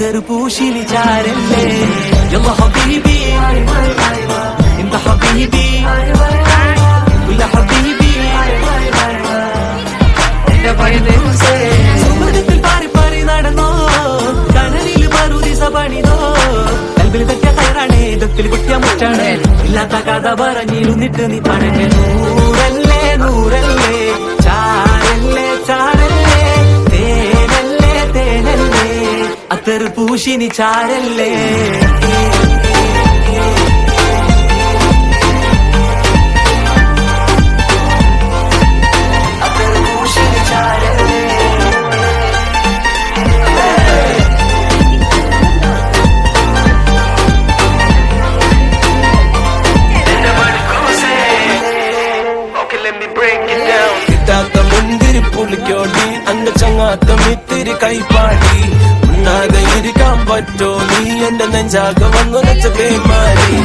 അത്തറ് പൂശിനി ചാരല്ലേ യല്ലാ ഹബീബി ഇന്ത ഹബീബി കുല്ല ഹബീബി എന്റെ വയലൻസേ സുമരത്തിൽ പാറി പാറി നടന്നോ കനലിൽ മറുദിസ പണിതോ കൽബിൽ തട്ടിയ കയറാണേ ദത്തിൽ കുട്ടിയ മുറ്റാണ് ഇല്ലാത്ത കഥ പറഞ്ഞിരുന്നിട്ട് നീ പറഞ്ഞ നൂറല്ലേ നൂറല്ലേ ചാരല്ലേ ചാരല്ലേ തേനല്ലേ തേനല്ലേ അത്തറ് പൂശിനി ചാരല്ലേ കിട്ടാത്ത മുന്തിരി പുളിക്കോടി അങ്ങ് ചങ്ങാത്ത മിത്തിരി കൈപ്പാടി ഉണ്ണാതെ ഇരിക്കാൻ പറ്റോ നീ എന്റെ നെഞ്ചാക വന്നു വെച്ച പേമാരി